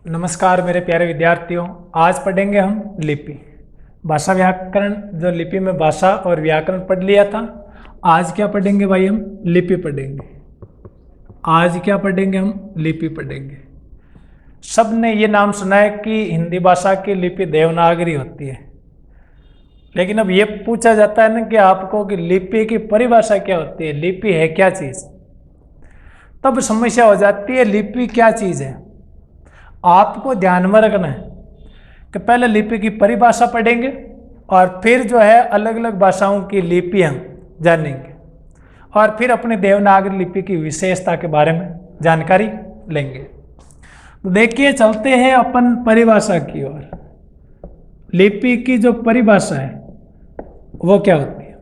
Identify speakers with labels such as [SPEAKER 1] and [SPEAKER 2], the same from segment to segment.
[SPEAKER 1] नमस्कार मेरे प्यारे विद्यार्थियों। आज पढ़ेंगे हम लिपि भाषा व्याकरण। जो लिपि में भाषा और व्याकरण पढ़ लिया था, आज क्या पढ़ेंगे भाई? हम लिपि पढ़ेंगे। आज क्या पढ़ेंगे? हम लिपि पढ़ेंगे। सब ने ये नाम सुना है कि हिंदी भाषा की लिपि देवनागरी होती है, लेकिन अब ये पूछा जाता है ना कि आपको कि लिपि की परिभाषा क्या होती है, लिपि है क्या चीज़? तब समस्या हो जाती है, लिपि क्या चीज़ है। आपको ध्यान में रखना है कि पहले लिपि की परिभाषा पढ़ेंगे और फिर जो है अलग अलग भाषाओं की लिपियाँ जानेंगे और फिर अपनी देवनागरी लिपि की विशेषता के बारे में जानकारी लेंगे। तो देखिए, चलते हैं अपन परिभाषा की ओर। लिपि की जो परिभाषा है वो क्या होती है?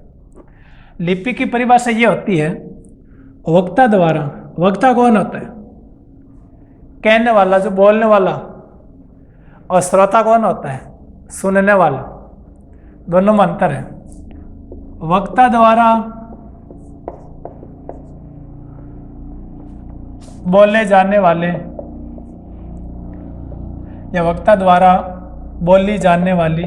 [SPEAKER 1] लिपि की परिभाषा ये होती है, वक्ता द्वारा। वक्ता कौन होता है? कहने वाला, जो बोलने वाला। और श्रोता कौन होता है? सुनने वाला। दोनों में अंतर है। वक्ता द्वारा बोले जाने वाले या वक्ता द्वारा बोली जाने वाली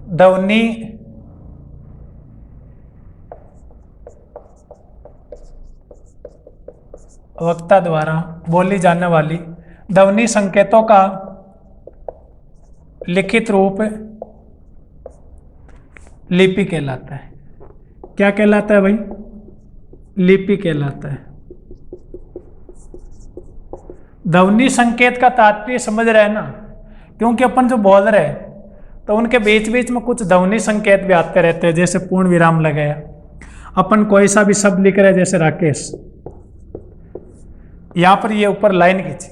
[SPEAKER 1] ध्वनि वक्ता द्वारा बोली जाने वाली ध्वनि संकेतों का लिखित रूप लिपि कहलाता है। क्या कहलाता है भाई? लिपि कहलाता है। ध्वनि संकेत का तात्पर्य समझ रहे हैं ना? क्योंकि अपन जो बोल रहे हैं तो उनके बीच बीच में कुछ ध्वनि संकेत भी आते रहते हैं, जैसे पूर्ण विराम लगाया। अपन कोई सा भी शब्द लिख रहे हैं, जैसे राकेश, यहाँ पर ये ऊपर लाइन खींची,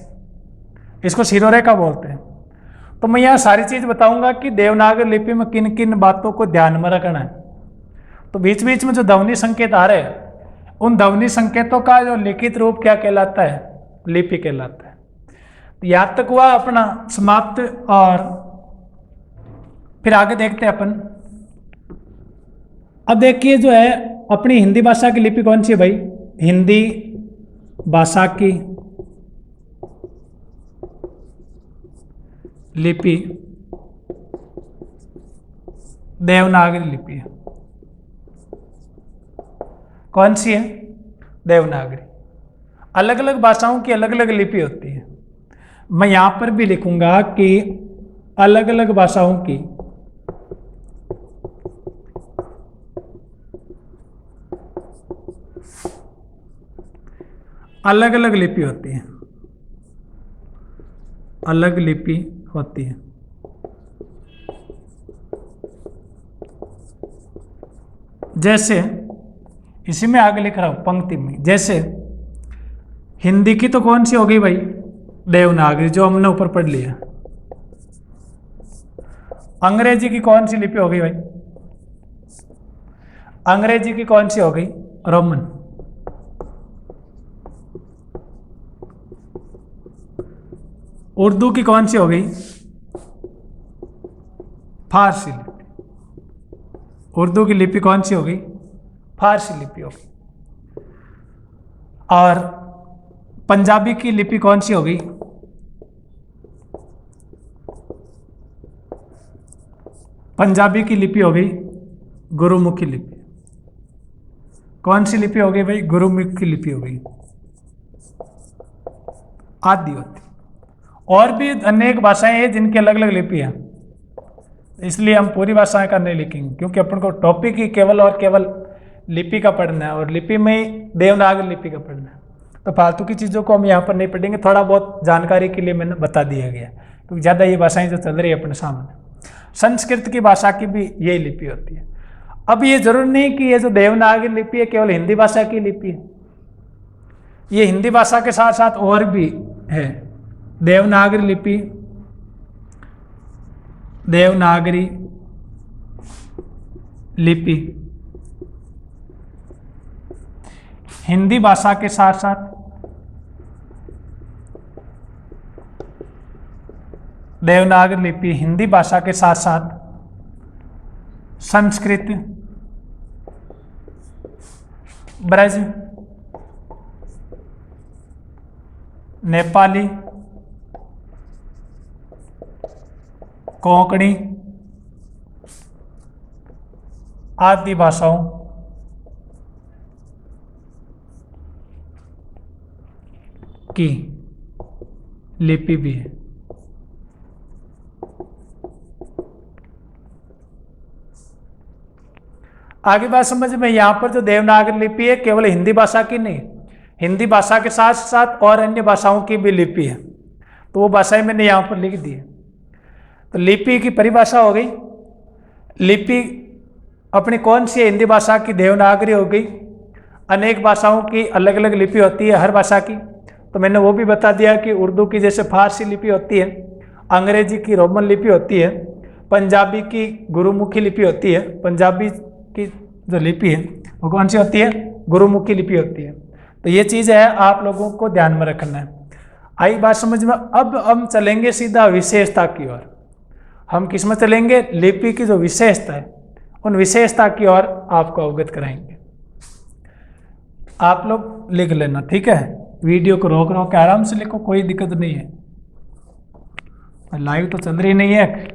[SPEAKER 1] इसको शिरोरेखा बोलते हैं। तो मैं यहाँ सारी चीज बताऊंगा कि देवनागरी लिपि में किन किन बातों को ध्यान में रखना है। तो बीच बीच में जो ध्वनि संकेत आ रहे हैं, उन ध्वनि संकेतों का जो लिखित रूप क्या कहलाता है? लिपि कहलाता है। यहाँ तक हुआ अपना समाप्त, और फिर आगे देखते हैं अपन। अब देखिए, जो है अपनी हिंदी भाषा की लिपि कौन सी है भाई? हिंदी भाषा की लिपि देवनागरी लिपि है। कौन सी है? देवनागरी। अलग अलग भाषाओं की अलग अलग लिपि होती है। मैं यहां पर भी लिखूंगा कि अलग अलग भाषाओं की अलग अलग लिपि होती है। अलग लिपि होती है। जैसे इसी में आगे लिख रहा हूं पंक्ति में, जैसे हिंदी की तो कौन सी हो गई भाई? देवनागरी, जो हमने ऊपर पढ़ लिया। अंग्रेजी की कौन सी लिपि हो गई भाई? अंग्रेजी की कौन सी हो गई? रोमन। उर्दू की कौन सी हो गई? फारसी लिपि। उर्दू की लिपि कौन सी हो गई? फारसी लिपि हो गई। और पंजाबी की लिपि कौन सी हो गई? पंजाबी की लिपि हो गई गुरुमुखी लिपि। कौन सी लिपि हो गई भाई? गुरुमुखी लिपि हो गई। आदि होती। और भी अनेक भाषाएं हैं जिनकी अलग अलग लिपि है, इसलिए हम पूरी भाषाएं का नहीं लिखेंगे, क्योंकि अपन को टॉपिक ही केवल और केवल लिपि का पढ़ना है, और लिपि में देवनागरी लिपि का पढ़ना है। तो फालतू की चीज़ों को हम यहाँ पर नहीं पढ़ेंगे। थोड़ा बहुत जानकारी के लिए मैंने बता दिया गया, क्योंकि ज़्यादा ये भाषाएं जो चल रही है अपने सामने। संस्कृत की भाषा की भी यही लिपि होती है। अब ये जरूर नहीं कि ये जो देवनागरी लिपि है केवल हिंदी भाषा की लिपि है। ये हिंदी भाषा के साथ साथ और भी है। देवनागरी लिपि, देवनागरी लिपि हिंदी भाषा के साथ साथ देवनागरी लिपि हिंदी भाषा के साथ साथ संस्कृत ब्रज, नेपाली, कोंकणी आदि भाषाओं की लिपि भी है। आगे बात समझ में, यहां पर जो देवनागरी लिपि है केवल हिंदी भाषा की नहीं, हिंदी भाषा के साथ साथ और अन्य भाषाओं की भी लिपि है, तो वो भाषाएं मैंने यहां पर लिख दी है। तो लिपि की परिभाषा हो गई, लिपि अपनी कौन सी है, हिंदी भाषा की देवनागरी हो गई। अनेक भाषाओं की अलग अलग लिपि होती है हर भाषा की, तो मैंने वो भी बता दिया कि उर्दू की जैसे फारसी लिपि होती है, अंग्रेजी की रोमन लिपि होती है, पंजाबी की गुरुमुखी लिपि होती है, पंजाबी की जो लिपि है वो कौन सी होती है, गुरुमुखी लिपि होती है। तो ये चीज़ है आप लोगों को ध्यान में रखना है। आई बात समझ में। अब हम चलेंगे सीधा विशेषता की ओर। हम किस में चलेंगे, लिपि की जो विशेषता है उन विशेषता की ओर आपको अवगत कराएंगे। आप लोग लिख लेना, ठीक है। वीडियो को रोक रोक के आराम से लिखो, कोई दिक्कत नहीं है। लाइव तो चल रही नहीं है।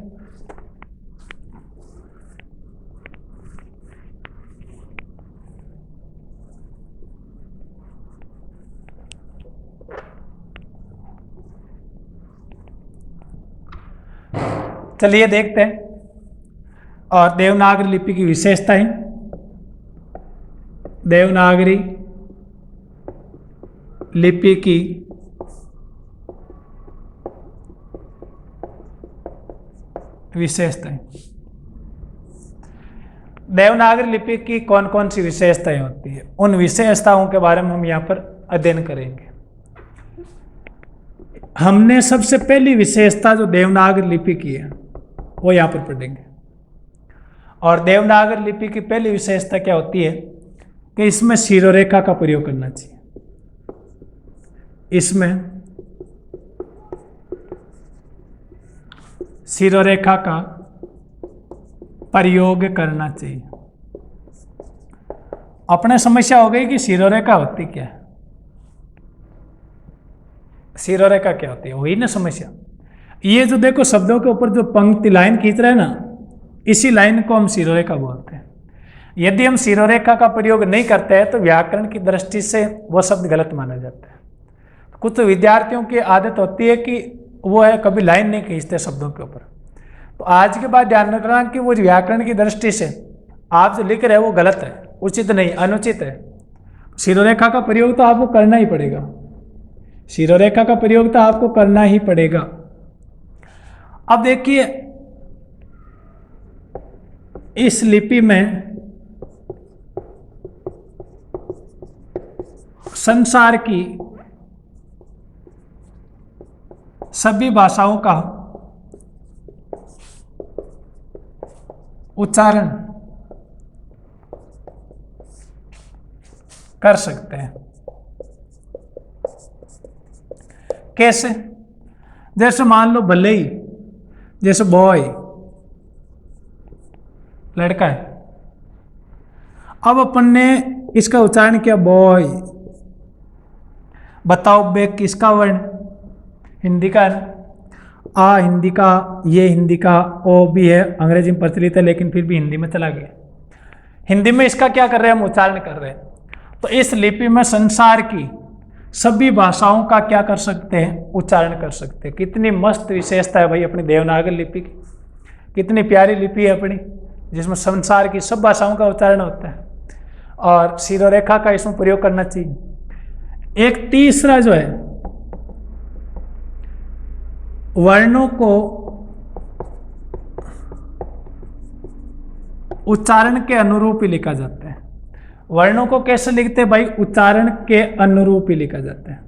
[SPEAKER 1] चलिए देखते हैं और देवनागरी लिपि की विशेषताएं। देवनागरी लिपि की विशेषताएं। देवनागरी लिपि की कौन कौन सी विशेषताएं होती है, उन विशेषताओं के बारे में हम यहाँ पर अध्ययन करेंगे। हमने सबसे पहली विशेषता जो देवनागरी लिपि की है वो यहाँ पर पढ़ेंगे। और देवनागरी लिपि की पहली विशेषता क्या होती है कि इसमें शिरोरेखा का प्रयोग करना चाहिए। इसमें शिरोरेखा का प्रयोग करना चाहिए। अपने समस्या हो गई कि शिरोरेखा होती क्या है, शिरोरेखा क्या होती है, वही ना समस्या। ये जो देखो शब्दों के ऊपर जो पंक्ति लाइन खींच रहे हैं ना, इसी लाइन को हम शिरोरेखा बोलते हैं। यदि हम शिरोरेखा का प्रयोग नहीं करते हैं तो व्याकरण की दृष्टि से वो शब्द गलत माना जाता है। कुछ तो विद्यार्थियों की आदत होती है कि वो है कभी लाइन नहीं खींचते शब्दों के ऊपर। तो आज के बाद ध्यान रखना कि वो व्याकरण की दृष्टि से आप जो लिख रहे हैं वो गलत है, उचित नहीं, अनुचित है। शिरोरेखा का प्रयोग तो आपको करना ही पड़ेगा, शिरोरेखा का प्रयोग तो आपको करना ही पड़ेगा। अब देखिए इस लिपि में संसार की सभी भाषाओं का उच्चारण कर सकते हैं। कैसे, जैसे मान लो भले ही जैसे बॉय लड़का है, अब अपन ने इसका उच्चारण किया बॉय। बताओ बे किसका वर्ण, हिंदी का है, आ हिंदी का, ये हिंदी का, ओ भी है, अंग्रेजी में प्रचलित है लेकिन फिर भी हिंदी में चला गया। हिंदी में इसका क्या कर रहे हैं, हम उच्चारण कर रहे हैं। तो इस लिपि में संसार की सभी भाषाओं का क्या कर सकते हैं, उच्चारण कर सकते हैं। कितनी मस्त विशेषता है भाई अपनी देवनागरी लिपि की, कितनी प्यारी लिपि है अपनी, जिसमें संसार की सब भाषाओं का उच्चारण होता है और शिरोरेखा का इसमें प्रयोग करना चाहिए। एक तीसरा जो है, वर्णों को उच्चारण के अनुरूप ही लिखा जाता है। वर्णों को कैसे लिखते हैं भाई, उच्चारण के अनुरूप ही लिखा जाता है।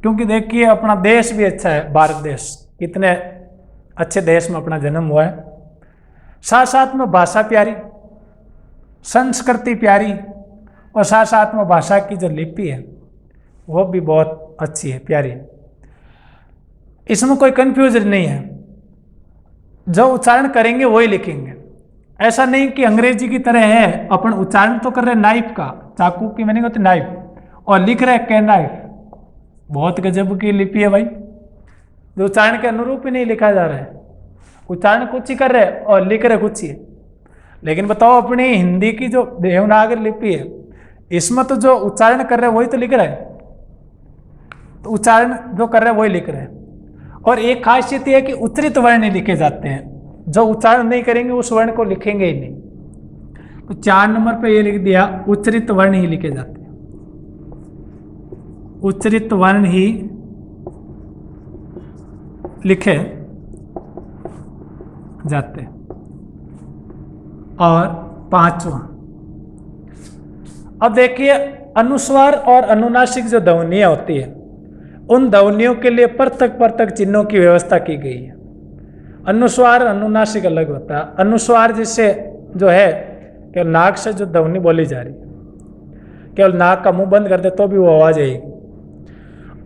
[SPEAKER 1] क्योंकि देखिए अपना देश भी अच्छा है, भारत देश, कितने अच्छे देश में अपना जन्म हुआ है। साथ साथ में भाषा प्यारी, संस्कृति प्यारी, और साथ साथ में भाषा की जो लिपि है वो भी बहुत अच्छी है, प्यारी है। इसमें कोई कंफ्यूजन नहीं है। जो उच्चारण करेंगे वही लिखेंगे। ऐसा नहीं कि अंग्रेजी की तरह है, अपन उच्चारण तो कर रहे नाइफ का, चाकू की मीनिंग होती नाइफ, और लिख रहे के नाइफ। बहुत गजब की लिपि है भाई, जो उच्चारण के अनुरूप ही नहीं लिखा जा रहा है। उच्चारण कुछ ही कर रहे और लिख रहे कुछ ही है। लेकिन बताओ अपनी हिंदी की जो देवनागरी लिपि है, इसमें तो जो उच्चारण कर रहे हैं वही तो लिख रहे हैं, तो उच्चारण जो कर रहे हैं वही लिख रहे हैं। और एक खासियत यह है कि उच्चरित वर्ण नहीं लिखे जाते हैं, जो उच्चारण नहीं करेंगे उस वर्ण को लिखेंगे ही नहीं। तो 4 नंबर पे ये लिख दिया, उच्चरित वर्ण ही लिखे जाते हैं, उच्चरित वर्ण ही लिखे जाते हैं। और 5वां, अब देखिए अनुस्वार और अनुनासिक जो ध्वनियां होती है, उन ध्वनियों के लिए पृथक पृथक चिन्हों की व्यवस्था की गई है। अनुस्वार अनुनासिक अलग होता है। अनुस्वार जिससे जो है केवल नाक से जो ध्वनि बोली जा रही है, केवल नाक का मुंह बंद कर दे तो भी वो आवाज आएगी।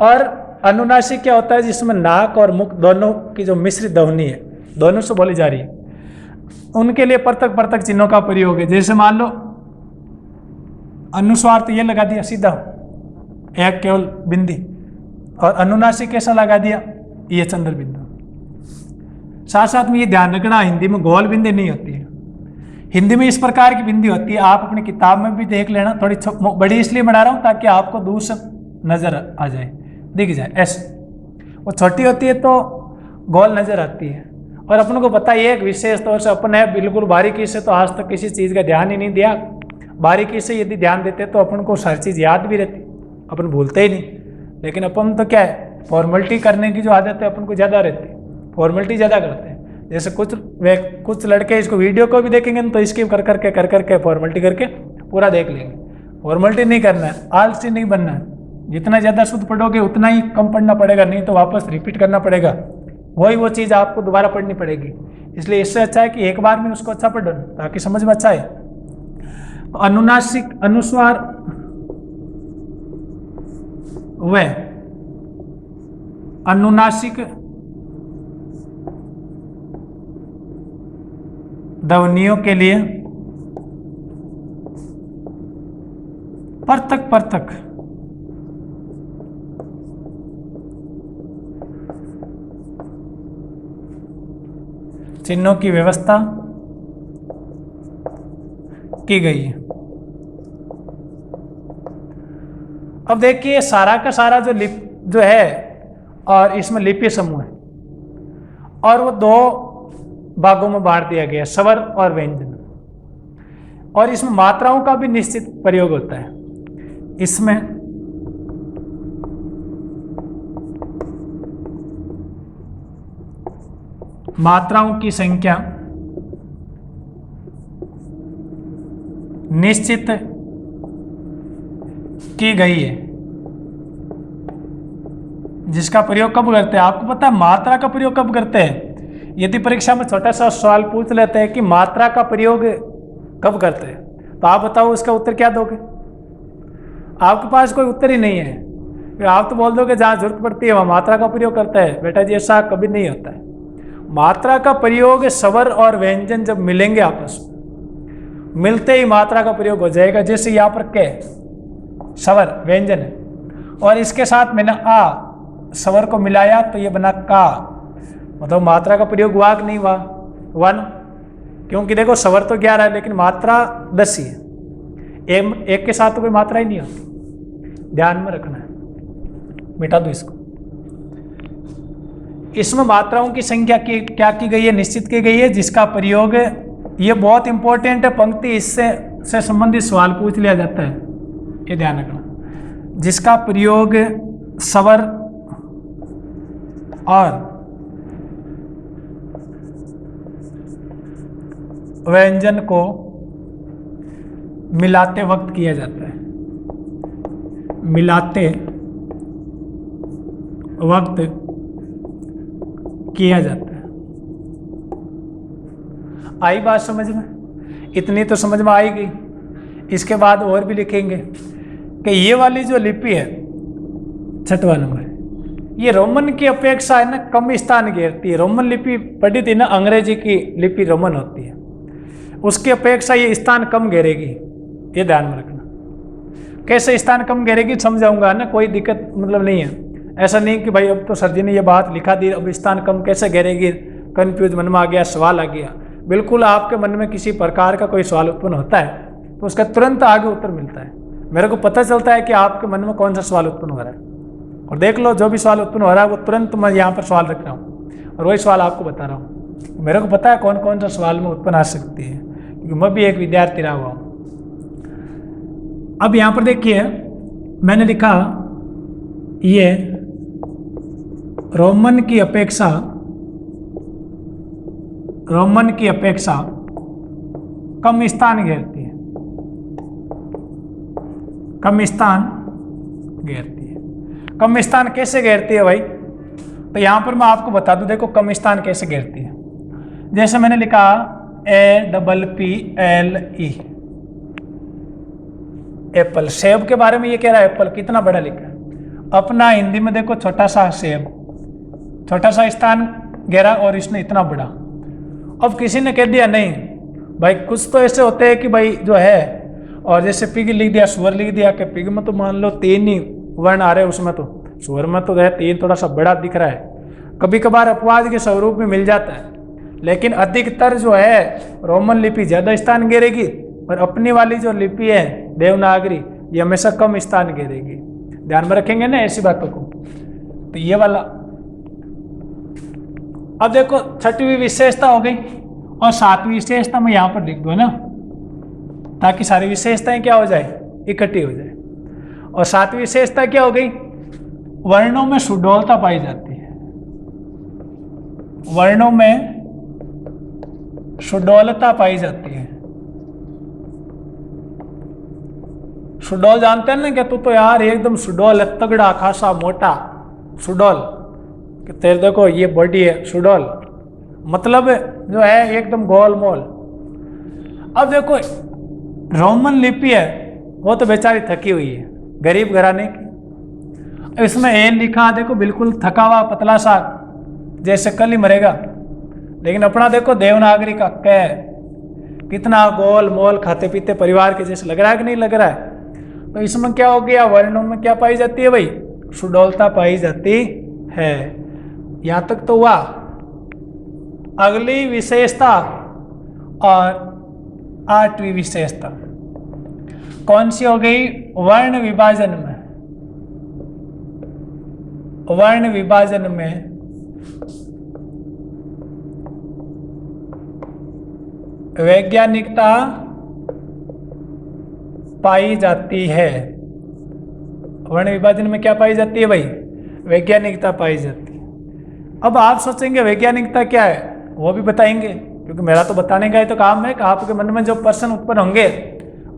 [SPEAKER 1] और अनुनासिक क्या होता है, जिसमें नाक और मुख दोनों की जो मिश्रित ध्वनि है, दोनों से बोली जा रही है, उनके लिए पृथक पृथक चिन्हों का प्रयोग है। जैसे मान लो अनुस्वार तो ये लगा दिया सीधा एक केवल बिंदी, और अनुनासिक कैसा लगा दिया, ये चंद्र बिंदु। साथ साथ में ये ध्यान रखना, हिंदी में गोल बिंदी नहीं होती है, हिंदी में इस प्रकार की बिंदी होती है। आप अपनी किताब में भी देख लेना, थोड़ी बड़ी इसलिए बना रहा हूँ ताकि आपको दूर से नजर आ जाए, दिख जाए ऐसे। वो छोटी होती है तो गोल नजर आती है। और अपन को पता ही है, एक विशेष तौर से अपन है बिल्कुल बारीकी से तो आज तक किसी चीज़ का ध्यान ही नहीं दिया। बारीकी से यदि ध्यान देते तो अपन को हर चीज़ याद भी रहती, अपन भूलते ही नहीं। लेकिन अपन तो क्या है, फॉर्मेलिटी करने की जो आदत है अपन को ज़्यादा रहती है, फॉर्मेलिटी ज़्यादा करते हैं। जैसे कुछ लड़के इसको वीडियो को भी देखेंगे तो स्किप कर करके फॉर्मेलिटी करके पूरा देख लेंगे। फॉर्मेलिटी नहीं करना है, आलसी नहीं बनना है। जितना ज़्यादा शुद्ध पढ़ोगे उतना ही कम पढ़ना पड़ेगा, नहीं तो वापस रिपीट करना पड़ेगा, वही वो चीज़ आपको दोबारा पढ़नी पड़ेगी। इसलिए इससे अच्छा है कि एक बार में उसको अच्छा पढ़ो ताकि समझ में अच्छा है। तो अनुनासिक अनुस्वार व अनुनासिक ध्वनियों के लिए पृथक पृथक चिन्हों की व्यवस्था की गई है। अब देखिए सारा का सारा जो है, और इसमें लिपि समूह है, और वो 2 भागों में बांट दिया गया, स्वर और व्यंजन। और इसमें मात्राओं का भी निश्चित प्रयोग होता है। इसमें मात्राओं की संख्या निश्चित की गई है, जिसका प्रयोग कब करते हैं, आपको पता है मात्रा का प्रयोग कब करते हैं। यदि परीक्षा में छोटा सा सवाल पूछ लेते हैं कि मात्रा का प्रयोग कब करते हैं, तो आप बताओ उसका उत्तर क्या दोगे। आपके पास कोई उत्तर ही नहीं है, फिर आप तो बोल दोगे जहाँ जरूरत पड़ती है वहाँ मात्रा का प्रयोग करता है। बेटा जी ऐसा कभी नहीं होता है। मात्रा का प्रयोग स्वर और व्यंजन जब मिलेंगे आपस में, मिलते ही मात्रा का प्रयोग हो जाएगा। जैसे यहाँ पर के स्वर व्यंजन है, और इसके साथ मैंने आ स्वर को मिलाया तो ये बना का, मतलब मात्रा का प्रयोग हुआ कि नहीं हुआ, 1। क्योंकि देखो स्वर तो 11 है लेकिन मात्रा 10 ही है। एक के साथ तो कोई मात्रा ही नहीं होती, ध्यान में रखना है। मिटा दो इसको। इसमें मात्राओं की संख्या क्या की गई है, निश्चित की गई है, जिसका प्रयोग ये बहुत इंपॉर्टेंट है पंक्ति, इससे संबंधित सवाल पूछ लिया जाता है, ये ध्यान रखना। जिसका प्रयोग स्वर और व्यंजन को मिलाते वक्त किया जाता है, मिलाते वक्त किया जाता है। आई बात समझ में? इतनी तो समझ में आई गई। इसके बाद और भी लिखेंगे कि ये वाली जो लिपि है 6वां नंबर, ये रोमन की अपेक्षा है ना कम स्थान घेरती है। रोमन लिपि पढ़ी थी ना, अंग्रेजी की लिपि रोमन होती है, उसकी अपेक्षा ये स्थान कम घेरेगी, ये ध्यान में रखना। कैसे स्थान कम घेरेगी समझाऊंगा ना, कोई दिक्कत मतलब नहीं है। ऐसा नहीं कि भाई अब तो सर जी ने ये बात लिखा दी, अब स्थान कम कैसे घेरेगी, कंफ्यूज मन में आ गया, सवाल आ गया। बिल्कुल आपके मन में किसी प्रकार का कोई सवाल उत्पन्न होता है तो उसका तुरंत आगे उत्तर मिलता है। मेरे को पता चलता है कि आपके मन में कौन सा सवाल उत्पन्न हो रहा है, और देख लो जो भी सवाल उत्पन्न हो रहा है वो तुरंत मैं यहाँ पर सवाल रख रहा हूँ और वही सवाल आपको बता रहा हूँ। मेरे को पता है कौन कौन सा सवाल में उत्पन्न आ सकती है, क्योंकि मैं भी एक विद्यार्थी रहा हुआ हूँ। अब यहाँ पर देखिए मैंने लिखा ये रोमन की अपेक्षा कम स्थान घेरती है, कम स्थान घेरती है। कम स्थान कैसे घेरती है भाई, तो यहां पर मैं आपको बता दूं, देखो कम स्थान कैसे घेरती है। जैसे मैंने लिखा APPLE, एप्पल, सेब के बारे में ये कह रहा है, एप्पल कितना बड़ा लिखा है। अपना हिंदी में देखो छोटा सा सेब, छोटा सा स्थान घेरा और इसने इतना बड़ा। अब किसी ने कह दिया नहीं भाई, कुछ तो ऐसे होते हैं कि भाई जो है, और जैसे पिग लिख दिया, सुअर लिख दिया, कि पिग में तो मान लो 3 ही वर्ण आ रहे हैं, उसमें तो सुअर में तो है 3 थोड़ा सा बड़ा दिख रहा है। कभी कभार अपवाद के स्वरूप में मिल जाता है, लेकिन अधिकतर जो है रोमन लिपि ज़्यादा स्थान घेरेगी, और अपनी वाली जो लिपि है देवनागरी ये हमेशा कम स्थान घेरेगी। ध्यान में रखेंगे ना ऐसी बातों को। तो ये वाला, अब देखो छठवीं विशेषता हो गई, और 7वीं विशेषता मैं यहाँ पर लिख दूँ ना, ताकि सारी विशेषताएं क्या हो जाए, इकट्ठी हो जाए। और 7वीं विशेषता क्या हो गई, वर्णों में सुडौलता पाई जाती है। वर्णों में सुडौलता पाई जाती है। सुडौल जानते हैं ना, कि तू तो यार एकदम सुडौल है, तगड़ा खासा मोटा सुडौल, कि तेरे देखो ये बॉडी है सुडौल, मतलब जो है एकदम गोल मोल। अब देखो रोमन लिपि है वो तो बेचारी थकी हुई है, गरीब घराने की। इसमें एन लिखा देखो बिल्कुल थका हुआ पतला सा, जैसे कल ही मरेगा। लेकिन अपना देखो देवनागरी का कै, कितना गोल मोल खाते पीते परिवार के जैसे लग रहा है कि नहीं लग रहा है। तो इसमें क्या हो गया, वर्णों में क्या पाई जाती है भाई, सुडौलता पाई जाती है। यहां तक तो हुआ। अगली विशेषता और 8वीं विशेषता कौन सी हो गई, वर्ण विभाजन में। वर्ण विभाजन में वैज्ञानिकता पाई जाती है। वर्ण विभाजन में क्या पाई जाती है भाई, वैज्ञानिकता पाई जाती है। अब आप सोचेंगे वैज्ञानिकता क्या है, वो भी बताएंगे, क्योंकि मेरा तो बताने का ही तो काम है कि आपके मन में जो प्रश्न उत्पन्न होंगे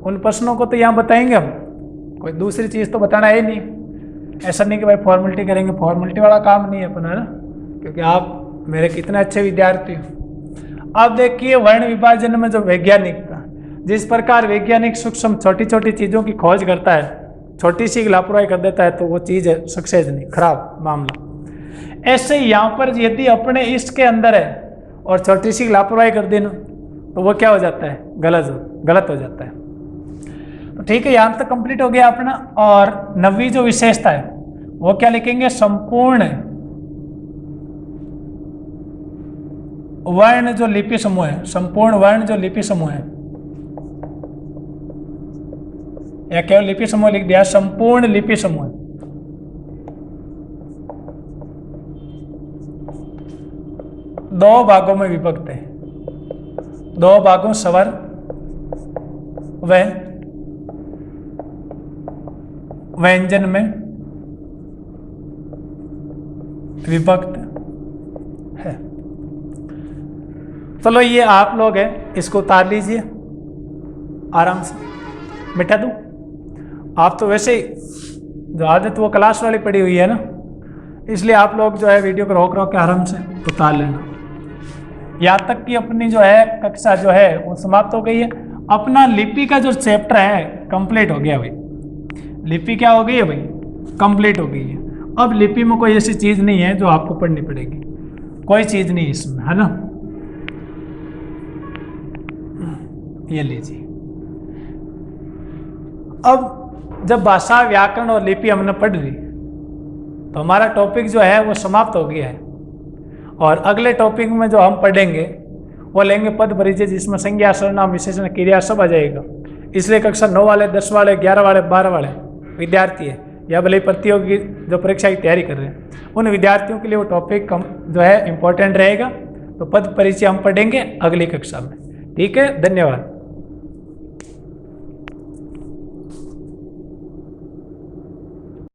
[SPEAKER 1] उन प्रश्नों को तो यहाँ बताएंगे हम, कोई दूसरी चीज़ तो बताना है नहीं। ऐसा नहीं कि भाई फॉर्मेलिटी करेंगे, फॉर्मेलिटी वाला काम नहीं है अपना, है ना, क्योंकि आप मेरे कितने अच्छे विद्यार्थी हो। अब देखिए वर्ण विभाजन में जो वैज्ञानिकता, जिस प्रकार वैज्ञानिक सूक्ष्म छोटी छोटी चीज़ों की खोज करता है, छोटी सी लापरवाही कर देता है तो वो चीज़ है सक्सेस नहीं, खराब मामला। ऐसे यहाँ पर यदि अपने इसके अंदर है और छोटी सी लापरवाही कर देना तो वो क्या हो जाता है, गलत हो जाता है। तो ठीक है, यहाँ तक कंप्लीट हो गया अपना। और 9वीं जो विशेषता है वो क्या लिखेंगे, संपूर्ण वर्ण जो लिपि समूह है, संपूर्ण वर्ण जो लिपि समूह है, या केवल लिपि समूह लिख दिया, संपूर्ण लिपि समूह 2 भागों में विभक्त है। 2 भागों स्वर व व्यंजन में विभक्त है। चलो ये आप लोग हैं, इसको उतार लीजिए आराम से, मिटा दूं। आप तो वैसे ही जो आदत वो क्लास वाली पड़ी हुई है ना, इसलिए आप लोग जो है वीडियो को रोक के आराम से उतार लेना। यहाँ तक कि अपनी जो है कक्षा जो है वो समाप्त हो गई है। अपना लिपि का जो चैप्टर है कंप्लीट हो गया भाई। लिपि क्या हो गई है भाई, कंप्लीट हो गई है। अब लिपि में कोई ऐसी चीज़ नहीं है जो आपको पढ़नी पड़ेगी, कोई चीज़ नहीं इसमें, है ना। ये लीजिए, अब जब भाषा, व्याकरण और लिपि हमने पढ़ ली तो हमारा टॉपिक जो है वो समाप्त हो गया है। और अगले टॉपिक में जो हम पढ़ेंगे वो लेंगे पद परिचय, जिसमें संज्ञा, सर्वनाम, विशेषण, क्रिया सब आ जाएगा। इसलिए कक्षा 9 वाले, 10 वाले, 11 वाले, 12 वाले विद्यार्थी है या भले प्रतियोगी जो परीक्षा की तैयारी कर रहे हैं, उन विद्यार्थियों के लिए वो टॉपिक जो है इम्पोर्टेंट रहेगा। तो पद परिचय हम पढ़ेंगे अगली कक्षा में। ठीक है, धन्यवाद।